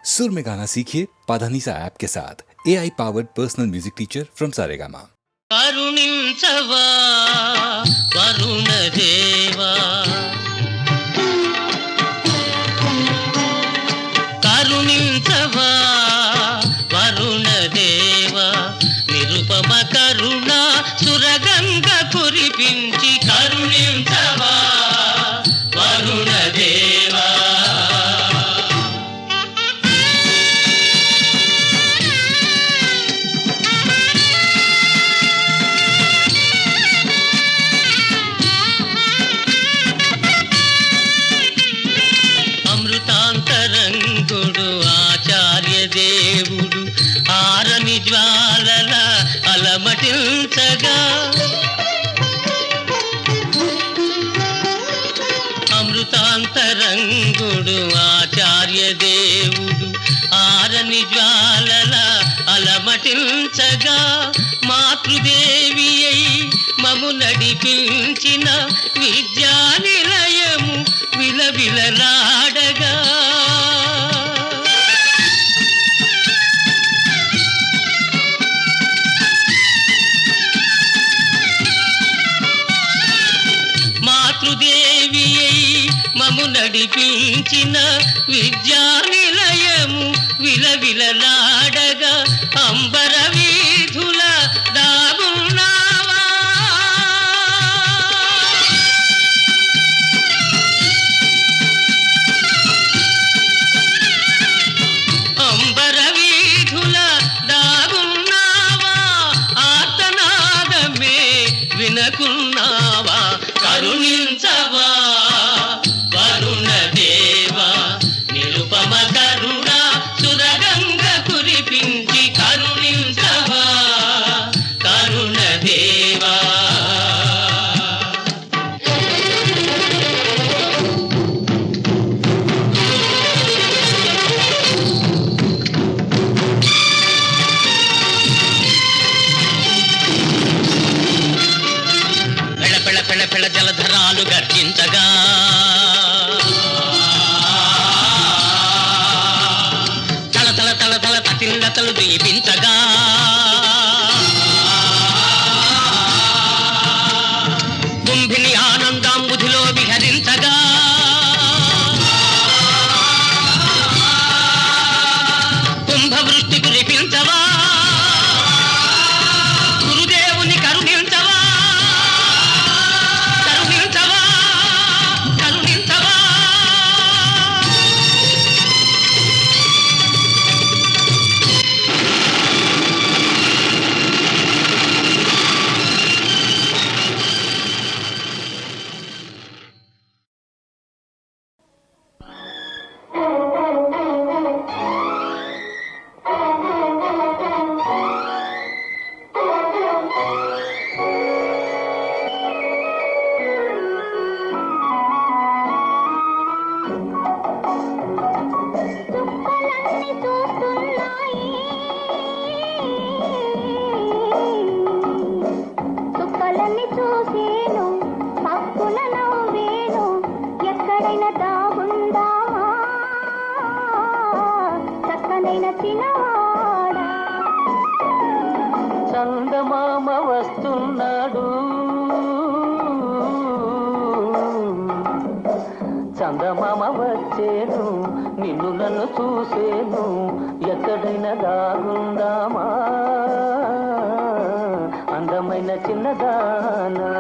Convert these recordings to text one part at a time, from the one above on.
सुर में गाना सीखिए पाधानीसा ऐप के साथ AI powered personal music teacher from Saregama. करुणिंचवा वरुण देवा करुणिंचवा वरुण देवा निरुपम करुण सुरगंग कुरिपिंచి करुणिंचवा वरुण देवा అమృతాంతరంగుడు ఆచార్య దేవుడు ఆరని జ్వాలల అలమటించగా అమృతాంతరంగుడు ఆచార్య దేవుడు ఆరని జ్వాలల అలమటించగా మాతృదేవి అయి మము నడిపించిన విద్యానిలయము విలవిలలాడగా మాతృదేవి అయి మము నడిపించిన విద్యానిలయము విలవిలలాడగా అంబర వీధుల దాగున్నావా అంబర వీధుల దాగున్నావా ఆర్తనాదమే వినకున్నావా కరుణించవా వరుణ దేవా నిరుపమ కరుణ సురగంగ కురిపించి కరుణించవా కరుణ దేవా పెళ పెళ పెళ పెళ జలధరాలు గర్జించగా తల తల తల తల తతింగతలు దీపించగా కుంభిని ఆనందాంబుధిలో విహరించగా కుంభవృష్టి కురిపించవా గురుదేవుని కరుణించవా కరుణించవా కరుణించవా చుక్కలన్నీ చూస్తున్నాయి చుక్కలన్నీ చూసేను పక్కున నవ్వేను ఎక్కడైనా దాగుందామా చక్కనైన చిన్నవాడా చందమామ వస్తున్నాడు చందమామ వచ్చేను నిన్ను నన్ను చూసేను ఎక్కడైనా దాగుందామా అందమైన చిన్నదానా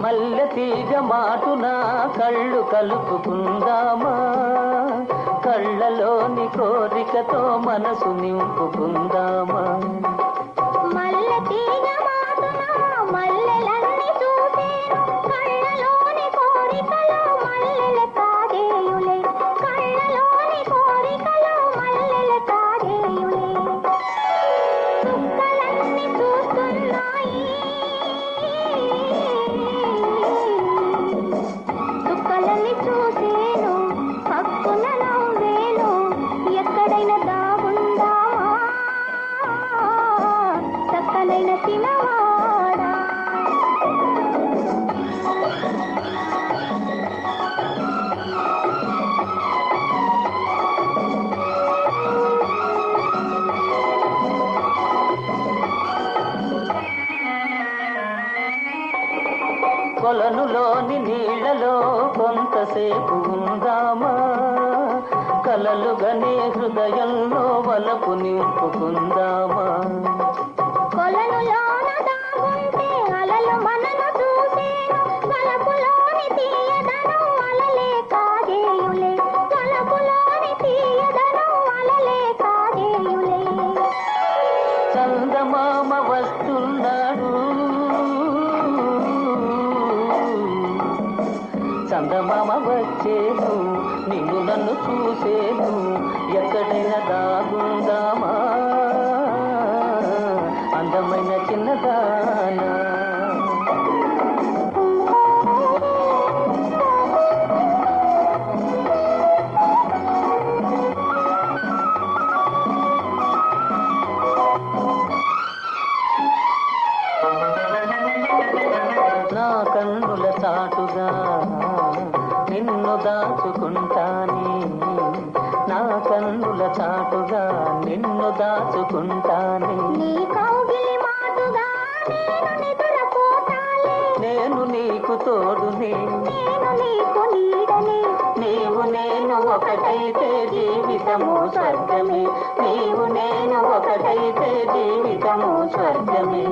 మల్లె తీగ మాటున కళ్ళు కలుపుకుందామా కళ్ళలోని కోరికతో మనసు నింపుకుందామా మల్లె తీగ మాటున మల్లెలన్నీ చూసేను కళ్ళలోని కోరికలో మల్లెల తాగేయులే కళ్ళలోని కోరికలో మల్లెల తాగేయులే చుక్కలన్నీ చూస్తున్నాయి చుక్కలన్నీ చూసేను రేపు ఉందామా కలలుగనే హృదయంలో వలపు నింపుకుందామా కొలనులోన దాగుంటే అలలు మనను చూసేను వలపులోని తీయదనం అలలే కాజేయులే వలపులోని తీయదనం అలలే కాజేయులే చందమామ వస్తున్నాడు చందమామ వచ్చేను నిన్ను నన్ను చూసేను ఎక్కడైనా దాగుందామా అందమైన చిన్నదానా నా కన్నుల చాటుగా నిన్ను దాచుకుంటానే నా కన్నుల చాటుగా నిన్ను దాచుకుంటానే నీ కౌగిలి మాటుగా నేను నిద్రపోతాలే నేను నీకు తోడునే నేను నీకు నీడనే నీవు నేను ఒకటైతే జీవితము స్వర్గమే నీవు నేను ఒకటైతే జీవితము స్వర్గమే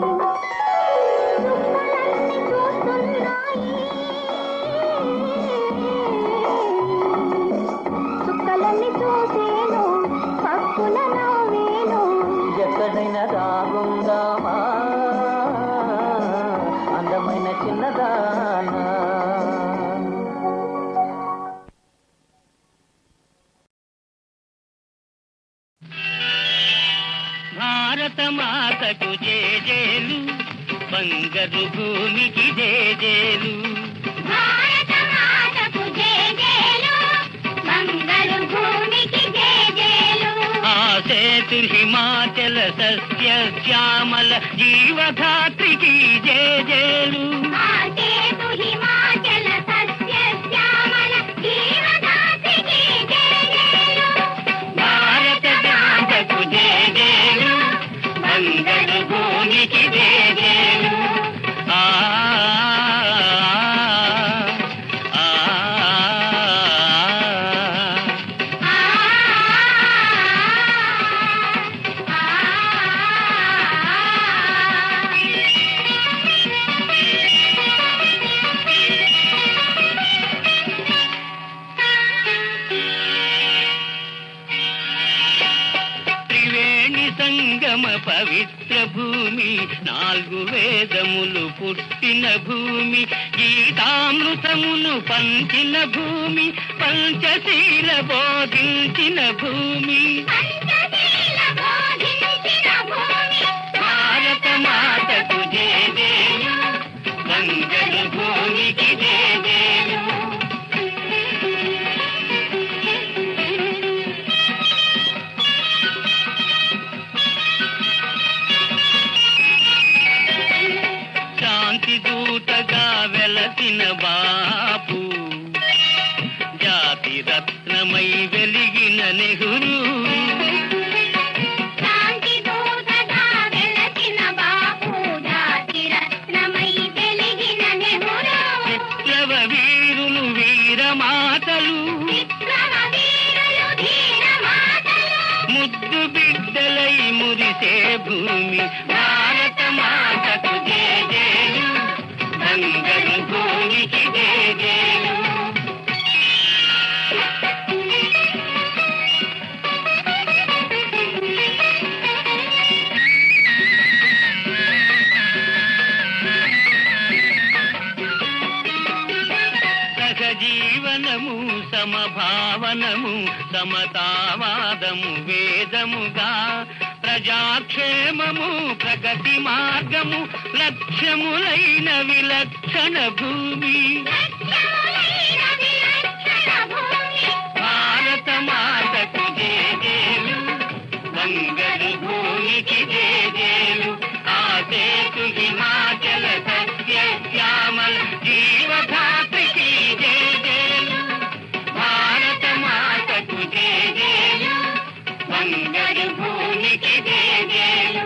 చుక్కలన్నీ చూస్తున్నాయి చుక్కలన్నీ చూసేను పక్కున నవ్వేను ఎక్కడైనా దాగుందామా అందమైన చిన్నదానా భారత మాతకు జేజేలు బంగారు భూమికి జేజేలు భారత మాతకు జేజేలు మంగళ భూమికి జేజేలు ఆ సేతు హిమాచల సస్య శ్యామల జీవధాత్రికి జేజేలు ఆ సేతు హిమాచల సస్య శ్యామల జీవదాత్రికి జేజేలు భారత మాతకు జేజేలు బంగారు భూమికి జేజేలు ఆ ఆ, ఆ, త్రివేణి సంగమ పవిత్ర భూమి నాలుగు వేదములు పుట్టిన భూమి గీతామృతమును పంచిన భూమి పంచశీల బోధించిన భూమి పంచశీల బోధించిన భూమి భారత మాతకు జేజేలు బంగారు భూమికి జేజేలు శాంతి దూతగా వెలసిన బాపు జాతి రత్నమై వెలిగిన నెహ్రూ శాంతి దూతగా వెలసిన బాపు జాతి రత్నమై వెలిగిన నెహ్రూ విప్లవ వీరులు వీరమాతలు విక్రమ వీరులు ధీర మాతలు ముద్దు బిడ్డలై మురిసే భూమి భారత మాతకు జేజేలు బంగారు భూమికి జేజేలు సహజీవనము సమభావనము సమతావాదము వేదముగా ప్రజాక్షేమము ప్రగతి మార్గము లక్ష్యములైన విలక్షణ భూమి లక్ష్యములైన విలక్షణ భూమి భారత మాతకు జేజేలు బంగారు భూమికి జేజేలు ఆ సేతు హిమాచల సస్య శ్యామల జీవధాత్రికి జేజేలు భారత మాతకు జేజేలు బంగారు భూమికి జేజేలు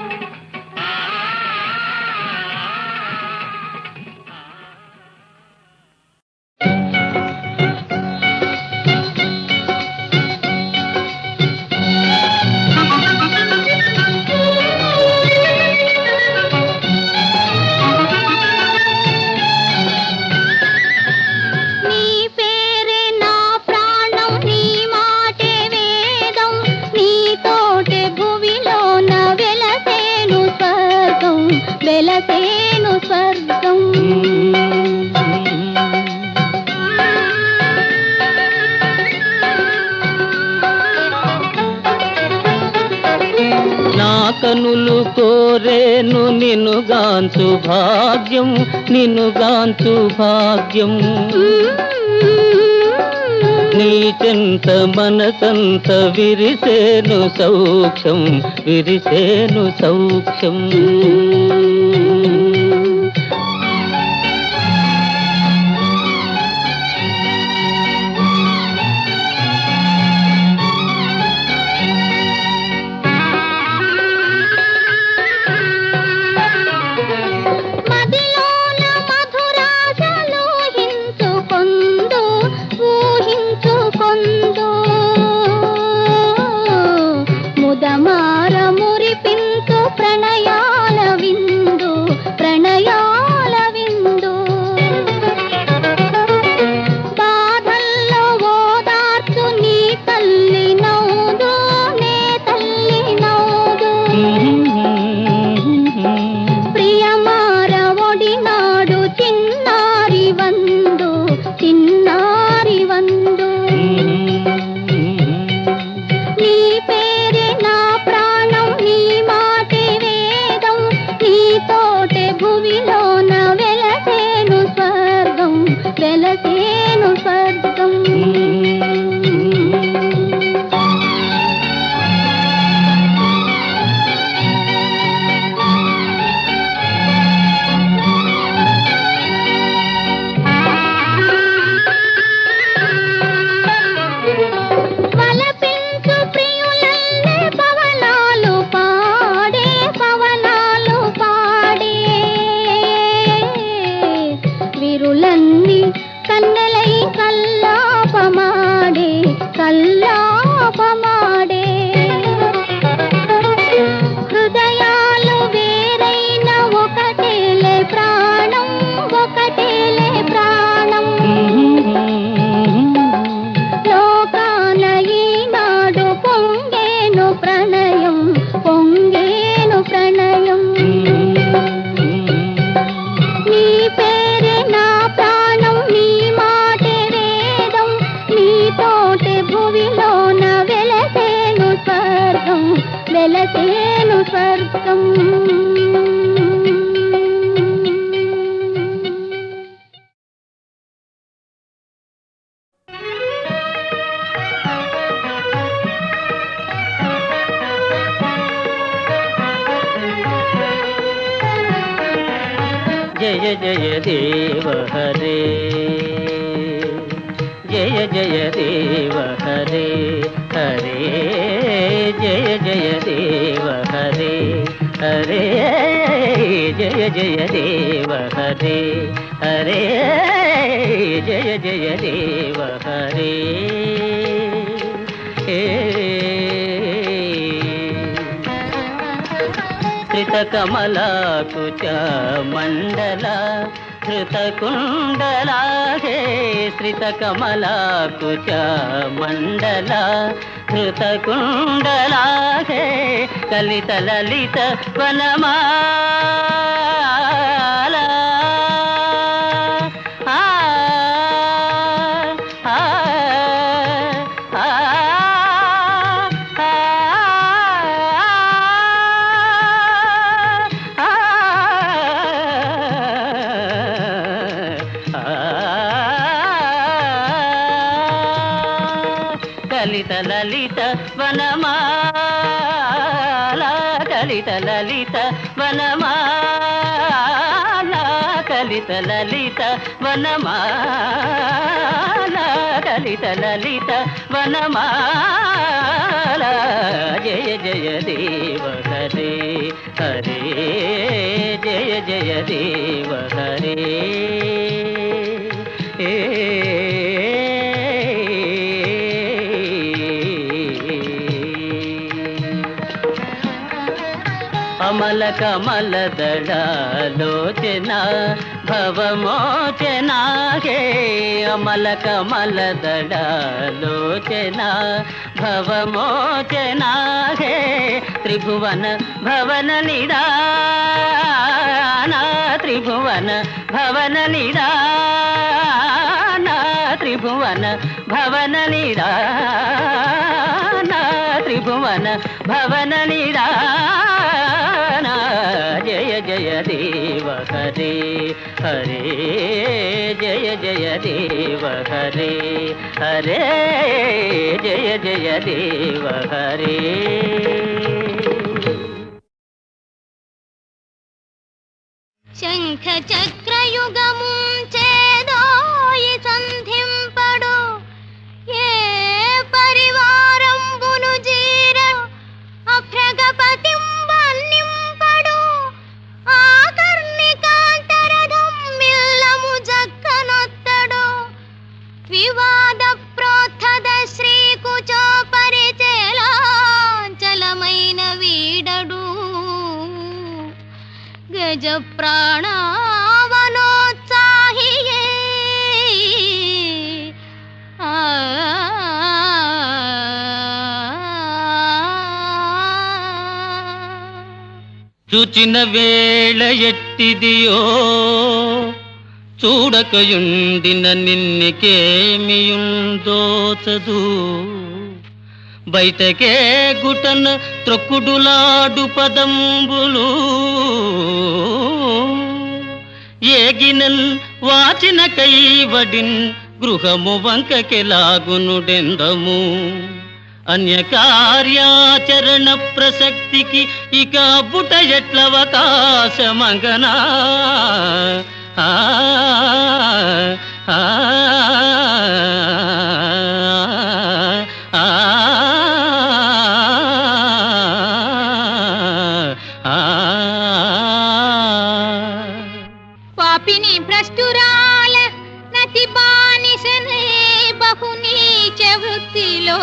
వెలసేను స్వర్గం. నా కనులు కోరేను నిన్నుగాంచు భాగ్యం, నిన్నుగాంచు భాగ్యం. నీ చెంత మనసంత విరిసేను సౌఖ్యం, విరిసేను సౌఖ్యం. వెలసేను స్వర్గం. వలపించు ప్రియులల్లే పవనాలు పాడే, పవనాలు పాడే. విరులన్నీ కన్నెలై కల్లాపమాడే, కల్లాపమాడే. హృదయాలు వేరైన ఒకటేలే ప్రాణం, ఒకటేలే ప్రాణం. లోకాన ఈనాడు పొంగేను ప్రణయం, పొంగేను ప్రణయం. నీ పేరే నా ప్రాణం, నీ మాటే వేదం. నీతోటే భువిలోన వెలసేను స్వర్గం, వెలసేను స్వర్గం. జయ జయ దేవ హరే, జయ జయ దేవ హరే హరే. జయ జయ దేవ హరే హరే. జయ జయ దేవ హరే హరే. జయ జయ దేవ హరే. శ్రితకమలాకుచ మండల ధృతకుండలా హే. శ్రితకమలాకుచ మండల ధృతకుండలా హే. కలిత లలిత వనమాల కలిత లలిత వనమాల, కలిత లలిత వనమాల, కలిత లలిత వనమాల, కలిత లలిత వనమాల. జయ జయ దేవ హరే హరే. జయ జయ దేవ హరే. అమల కమల దళలోచన భవమోచన హే. అమల కమల దళలోచన భవమోచన హే. త్రిభువన భవన నిదాన త్రిభువన భవన నిదాన త్రిభువన భవన నిదాన త్రిభువన భవన నిదాన జయ జయ దేవ హరే హరే జయ జయ దేవ హరే హరే జయ జయ దేవ హరే. శంఖ చక్రయుగము చేదోయి సంధింపడు ఏ పరివారంబును జీర అభ్రగపతిం వన్నింపడు ఆకర్ణికాంతరథం మిల్లము జక్కనొత్తడు వివాద ప్రోత్థద శ్రీకుచో పరిచేలాంచలమైన వీడడు గజ ప్రాణవనోత్సాహియే చూచిన వేళ ఎట్టిదియో చూడకయుండిన నిన్నకేమియుందోచదు బయటకే గుటన త్రొక్కుడులాడు పదంబులు ఏగినన్ వాచిన కైవడిన్ గృహము వంకకెలాగునుడెందము అన్యకార్యాచరణ ప్రసక్తికి ఇక బుట ఎట్లవకాశమంగనా ఆ ఆ పాపిని భ్రష్టురాల నతి బానిసనే బహునీచ వృత్తిలో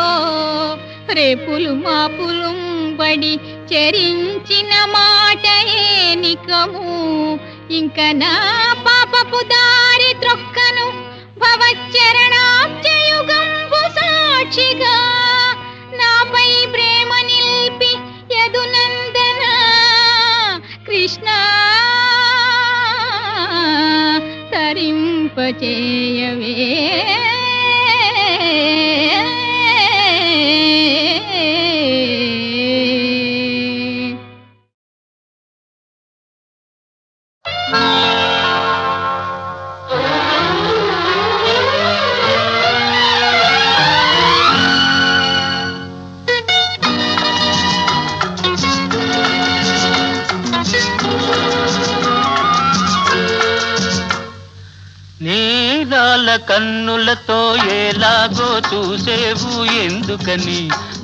రేపులు మాపులు బడి చెరించిన మాట ఏనికము ఇంక నా పాపపు దారి త్రొక్కను భవచ్చరణాబ్జయుగంబు సాక్షిగా నాపై ప్రేమ నిల్పి యదునందన కృష్ణ తరింపచేయవే నీలాల కన్నులతో ఎలాగో చూసేవు ఎందుకని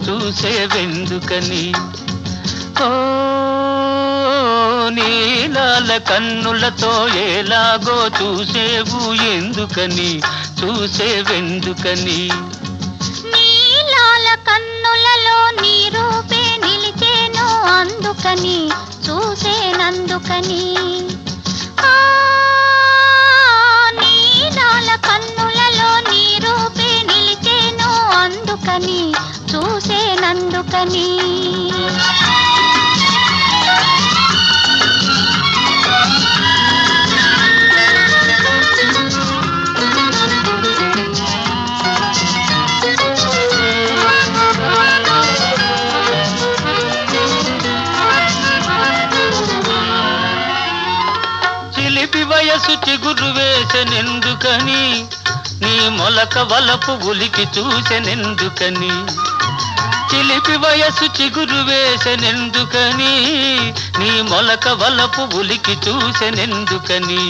చూసేవెందుకని ఓ నీలాల కన్నులతో ఎలాగో చూసేవు ఎందుకని చూసేవెందుకని నీలాల కన్నులలో నీ రూపే నిలిచేను అందుకని చూసేనందుకని నీలాల కన్నులలో నీ రూపే నిలిచేను అందుకని చూసేనందుకని వయసు చిగురు వేసెనెందుకని నీ మొలక వలపు ఉలికి చూసెనెందుకని చిలిపి వయసు చిగురు వేసెనెందుకని నీ మొలక వలపు ఉలికి చూసెనెందుకని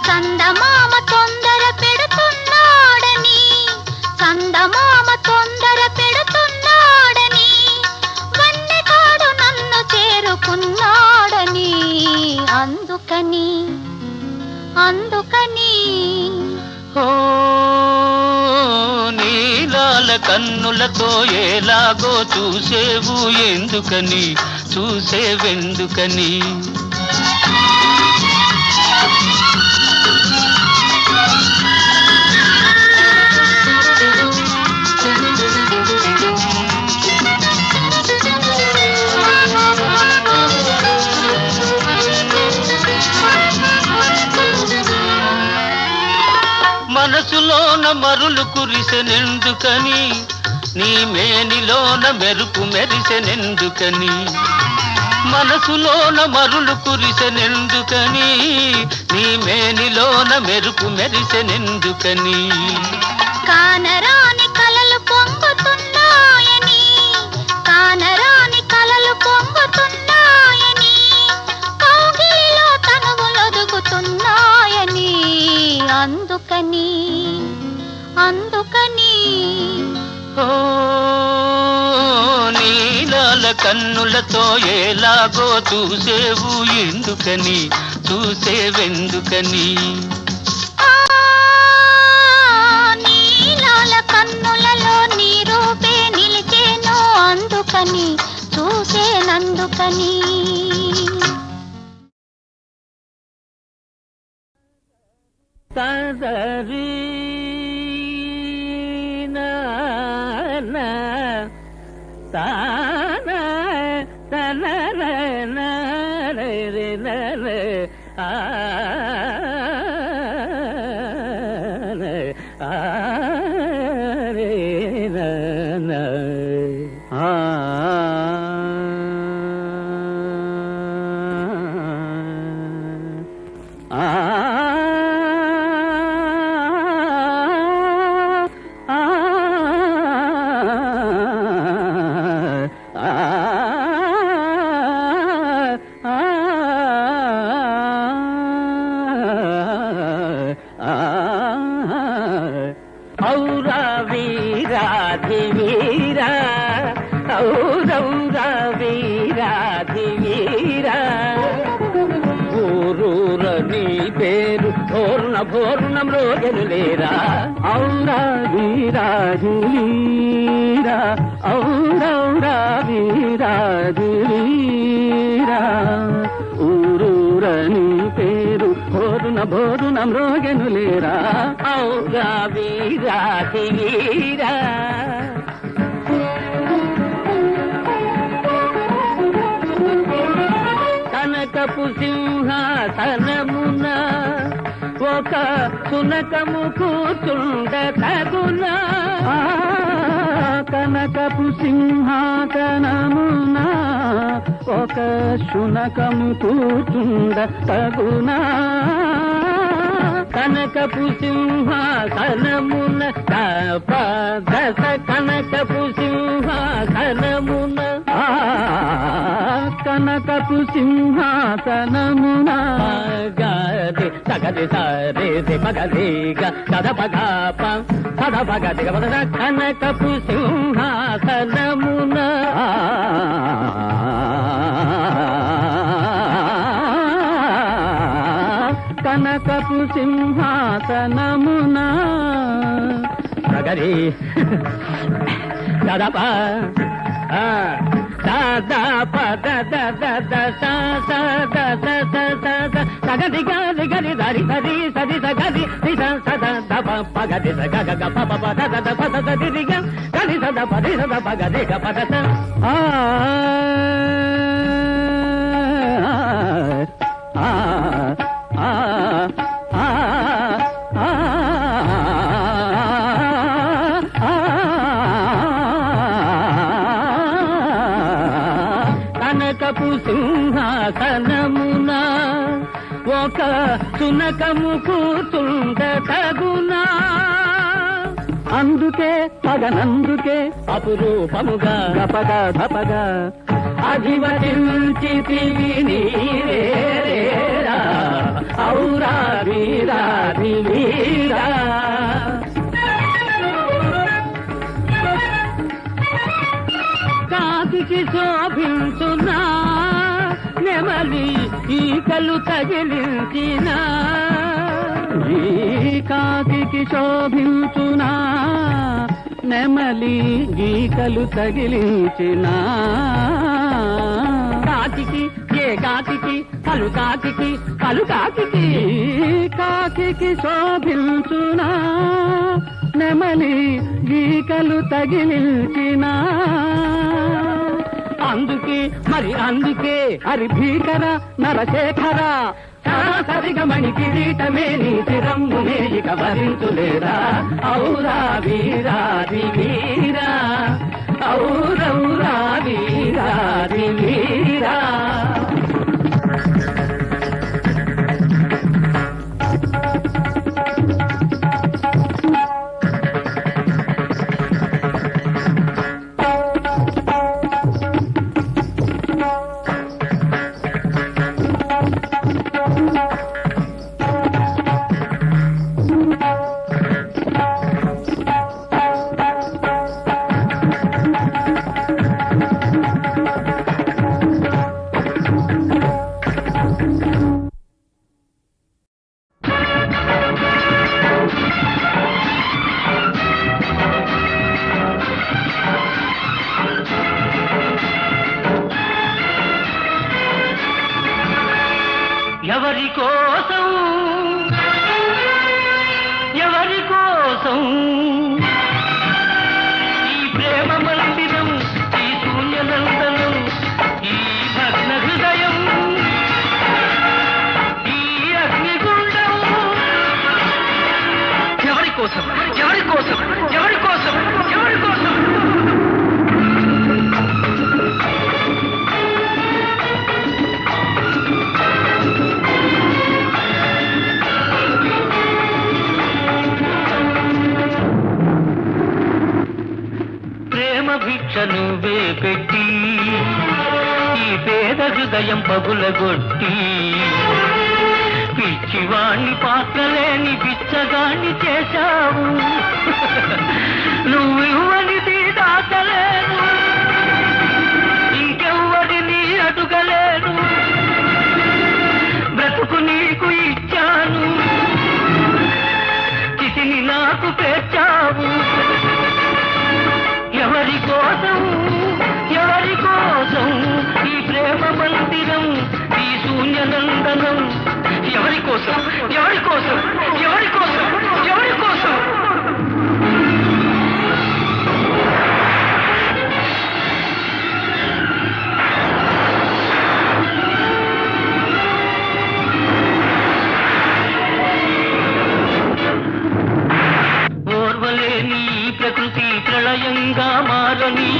చందమామ తొందర పెడుతున్నాడని చందమామ తొందర పెడుతున్నాడని వన్నెకాడు నన్ను చేరుకున్నాడని అందుకని ఓ నీలాల కన్నులతో ఎలాగో చూసేవు ఎందుకని చూసేవెందుకని మనసులోన మరులు కురిసెనెందుకని నీ మేనిలోన మెరుపు మెరిసెనెందుకని మనసులోన మరులు కురిసెనెందుకని నీ మేనిలోన మెరుపు మెరిసెనెందుకని కానరాని కలలు పొంగుతున్నాయని కానరాని కలలు పొంగుతున్నాయని కౌగిలిలో తనువులొదుగుతున్నాయని అందుకని అందుకని ఓ నీలాల కన్నులతో ఎలాగో చూసేవు ఎందుకని చూసేవెందుకని నీలాల కన్నులలో నీ రూపే నిలిచేను అందుకని చూసేనందుకని తదరి తాన తన ఔరా వీరాధి వీరా ఔరౌరా వీరాధి వీరా ఊరూర నీ పేరు భోర్ణ భోర్ణం రోజులు లేరా ఔరా వీరాధి వీరా ఔరౌరా వీరాధి వీరా ఊరూర నీ పేరు భోరున భోరున మ్రోగెను లేరా ఔరా వీరాధి వీరా కనకపు సింహాసనమున ఒక సునకము కూర్చుండ తగునా కనకపు సింహాసనమున ఒక శునకము కూర్చుండ తగునా కనకపు సింహాసనమున దశ కనకపు సింహాసనమున కనకపు సింహాసనమున గది సగది సరే పగది గద పగప పద పగది పద కనకపు సింహాసనమున కనకపు సింహాసనమున సగరి గదప da pa da da da da sa sa da da da da da sagadi gadi gadi dari sadi sadi sagadi di sa sa da da pa pa gadi sa ga ga pa pa pa da da da sa sa da di ga gadi sa da pa di sa da pa gadi ga pa da sa కనకపు సింహాసనమున ఒక సునకము కూర్చుండ తగునా అందుకే పగనందుకే అపురూపముగా గపగా ధపగా అధివతించితివి నీరేరా ఔరా వీరాధి వీరా కాకి శోభించునా నెమలి ఈకలు తగిలించిన ఈ కాకి శోభించునా నెమలి ఈకలు తగిలించిన కాకి ఏ కాకి కలు కాకి కాకి శోభించునా నెమలి ఈకలు తగిలించిన అందుకే మరి అందుకే హరి భీకర నరశేఖర సరిగమణి కిరీటమే నీ చిరమ్మునే ఇక వరించులేరా ఔరా వీరాది వీరా ఔరౌరా వీరాది వీరా. ఎవరి కోసం ఎవరి కోసం ఈ ప్రేమ మందిరం, ఈ శూన్యనందనం, ఈ భగ్న హృదయం, ఈ అగ్నిగుండం. ఎవరి కోసం ఎవరి కోసం ఎవరి కోసం ఎవరి కోసం? భిక్ష నువ్వే పెట్టి ఈ పేద హృదయం పగులగొట్టి పిచ్చివాణ్ణి పాత్రలేని పిచ్చగాన్ని చేశావు. నువ్వు ఇవ్వనిది దాచలేను, ఇంకెవ్వరిని అడుగలేను. బ్రతుకు నీకు ఇచ్చాను, చితిని నాకు పేర్చావు. ఎవరి కోసం ఎవరి కోసం ఈ ప్రేమ మందిరం, ఈ శూన్యనందనం? ఎవరి కోసం ఎవరి కోసం ఎవరి కోసం ఎవరి కోసం? ఓర్వలేని ప్రకృతి ప్రళయంగా మారని,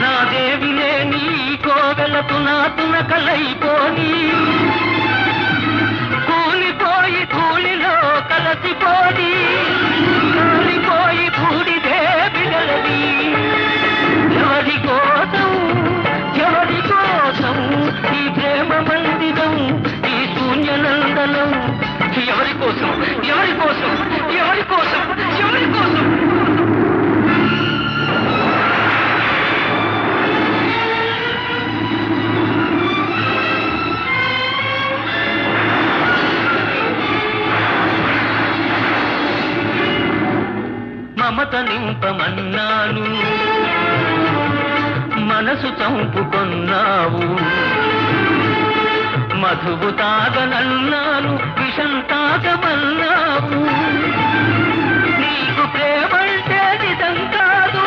నా దేవి లేని కోవెలకు నా తునకలైపోని, కూలిపోయి ధూళిలో కలసిపోని, కూలిపోయి బూడిదే బిడలది. ఎవరి కోసం ఎవరి కోసం ఈ ప్రేమ మందిరం, ఈ శూన్యనందనం? ఎవరి కోసం ఎవరి కోసం ఎవరి కోసం ఎవరి కోసం? మమత నింపమన్నాను, మనసు చంపుకొన్నావు. మధువు తాగనన్నాను, విషం తాగమన్నావు. నీకు ప్రేమంటే నిజం కాదు,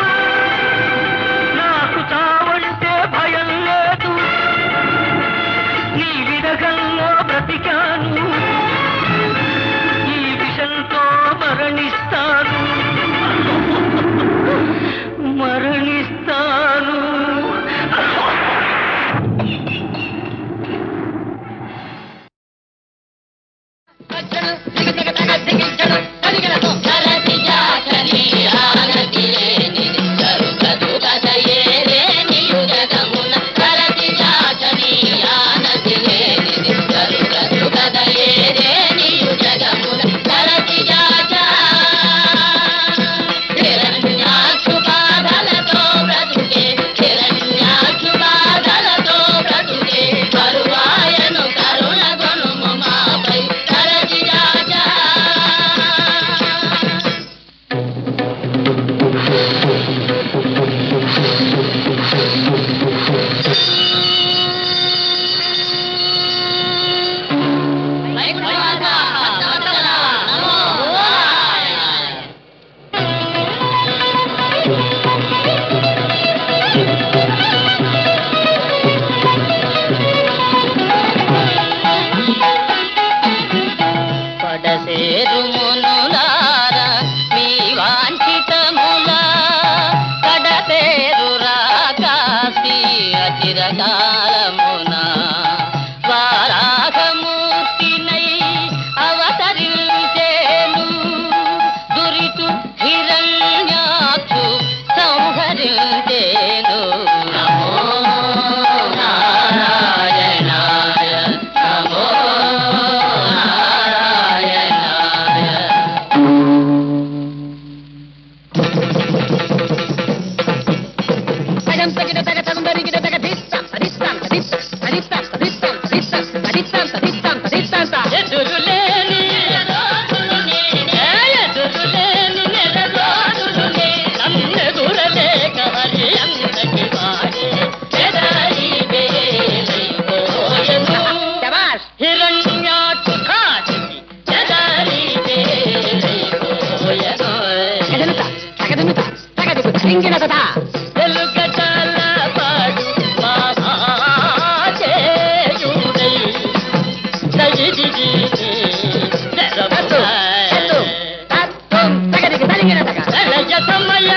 నాకు చావంటే భయం లేదు. నీ విరగంలో బ్రతికాను, ఈ విషంతో మరణిస్తాను మరణిస్తాను. సమయ